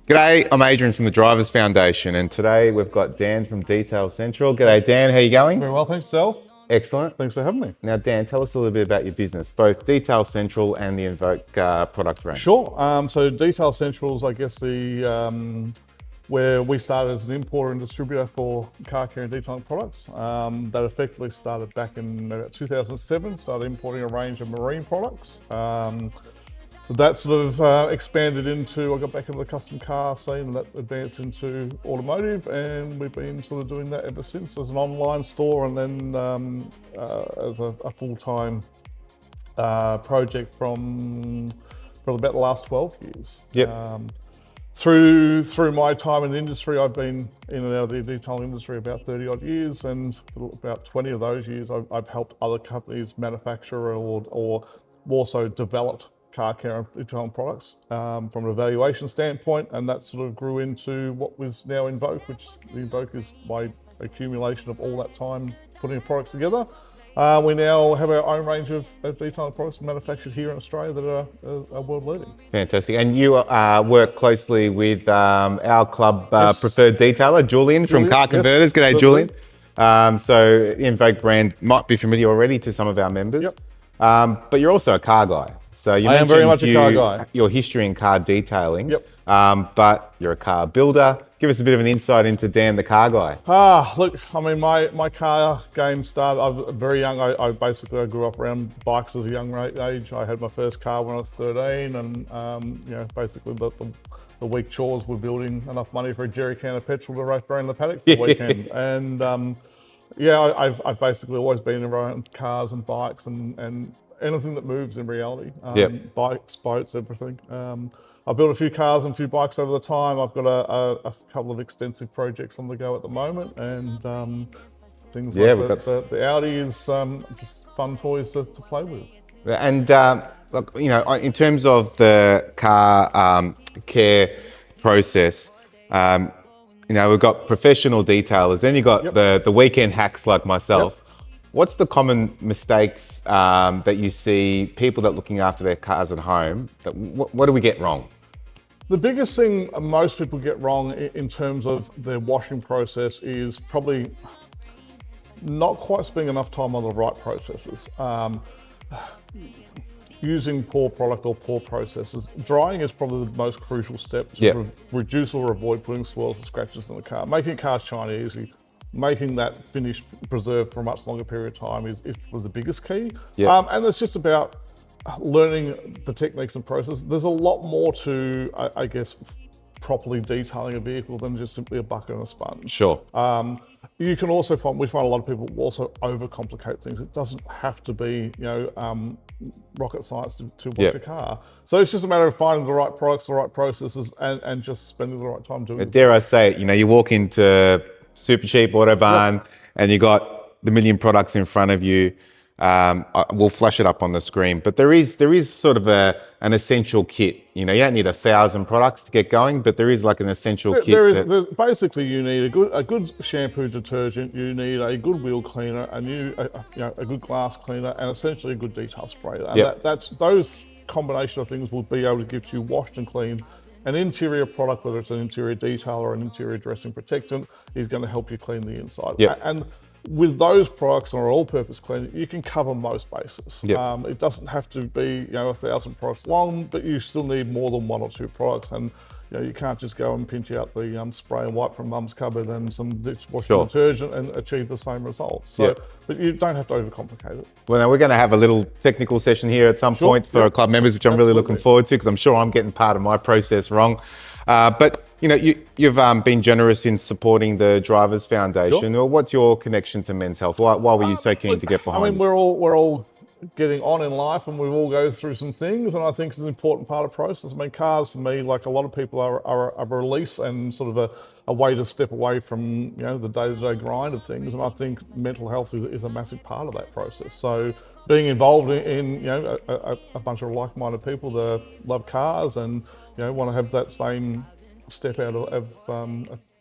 G'day, I'm Adrian from the Drivers Foundation, and today we've got Dan from Detail Central. G'day Dan, how you going? Very well, thanks yourself. Excellent. Thanks for having me. Now Dan, tell us a little bit about your business, both Detail Central and the Envoke product range. Sure. So Detail Central is, I guess, the where we started as an importer and distributor for car care and detailing products. That effectively started back in about 2007, started importing a range of marine products. That sort of expanded into, I got back into the custom car scene, and that advanced into automotive, and we've been sort of doing that ever since as an online store, and then as a full-time project from about the last 12 years. Yep. Through my time in the industry, I've been in and out of the detailing industry about 30 odd years, and for about 20 of those years, I've helped other companies manufacture or also developed car care and detailing products from an evaluation standpoint, and that sort of grew into what was now Envoke, which the Envoke is my accumulation of all that time putting products together. We now have our own range of detailing products manufactured here in Australia that are world leading. Fantastic. And you work closely with our club preferred detailer, Julian from Car Converters. G'day, Julian. So the Envoke brand might be familiar already to some of our members. Yep. But you're also a car guy. So you I am very much a car guy. Your history in car detailing. Yep. But you're a car builder. Give us a bit of an insight into Dan, the car guy. Look, I mean, my car game started, I was very young. I basically grew up around bikes as a young age. I had my first car when I was 13, and basically the week chores were building enough money for a jerry can of petrol to race around the paddock for the weekend. And I've basically always been around cars and bikes and anything that moves in reality. Bikes, boats, everything. I've built a few cars and a few bikes over the time. I've got a couple of extensive projects on the go at the moment, and things like the Audi is just fun toys to play with. And look, in terms of the car care process, we've got professional detailers, then you've got the weekend hacks like myself. Yep. What's the common mistakes that you see people that are looking after their cars at home? What do we get wrong? The biggest thing most people get wrong in terms of their washing process is probably not quite spending enough time on the right processes. Using poor product or poor processes. Drying is probably the most crucial step to reduce or avoid putting swirls and scratches in the car. Making cars shiny easy. Making that finish preserved for a much longer period of time is the biggest key. Yep. And it's just about learning the techniques and processes. There's a lot more to, I guess, properly detailing a vehicle than just simply a bucket and a sponge. Sure. You can also we find a lot of people also overcomplicate things. It doesn't have to be, rocket science to wash a car. So it's just a matter of finding the right products, the right processes, and just spending the right time doing it. Dare I say it, you walk into super cheap auto barn and you got the million products in front of you. We'll flash it up on the screen, but there is sort of an essential kit. You don't need 1,000 products to get going, but there is like an essential kit. Basically, you need a good shampoo detergent, you need a good wheel cleaner, a good glass cleaner, and essentially a good detail spray. And those combination of things will be able to get you washed and cleaned. An interior product, whether it's an interior detail or an interior dressing protectant, is going to help you clean the inside. Yep. And with those products or all-purpose cleaner, you can cover most bases. Yep. It doesn't have to be 1,000 products long, but you still need more than one or two products. And you can't just go and pinch out the spray and wipe from mum's cupboard and some dishwashing detergent and achieve the same results. So, but you don't have to overcomplicate it. Well, now we're going to have a little technical session here at some point for our club members, which I'm really looking forward to, because I'm sure I'm getting part of my process wrong. But you've been generous in supporting the Drivers Foundation. Sure. What's your connection to men's health? Why were you so keen to get behind? I mean, we're all getting on in life, and we all go through some things, and I think it's an important part of the process. I mean, cars for me, like a lot of people, are a release and sort of a way to step away from the day-to-day grind of things, and I think mental health is a massive part of that process. So being involved in a bunch of like-minded people that love cars and want to have that same step out of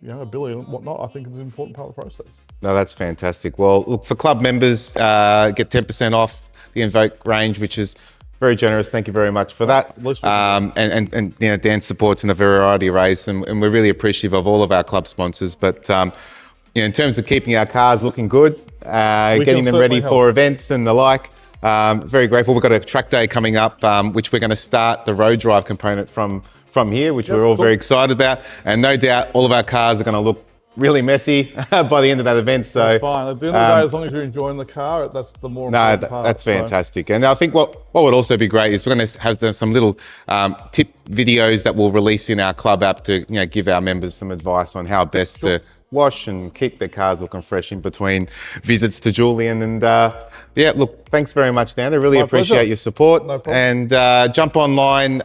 ability and whatnot, I think is an important part of the process. No, that's fantastic. Well, look, for club members, get 10% off the Envoke range, which is Very generous. Thank you very much for that. least we can And you know, Dan supports in a variety of ways, and we're really appreciative of all of our club sponsors. But you know, in terms of keeping our cars looking good, getting them ready certainly for events and the like, very grateful. We've got a track day coming up, which we're going to start the road drive component from here, which we're all very excited about. And no doubt, all of our cars are going to look really messy by the end of that event. So That's fine. At the end of the day, as long as you're enjoying the car, that's the more important part. that's fantastic. And I think what would also be great is we're going to have some little tip videos that we'll release in our club app to give our members some advice on how best to wash and keep their cars looking fresh in between visits to Julian. And yeah, look, thanks very much, Dan. I really appreciate your support. No problem. And jump online,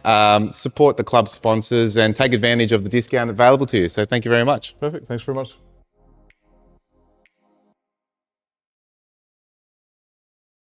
support the club sponsors, and take advantage of the discount available to you. So thank you very much. Perfect. Thanks very much.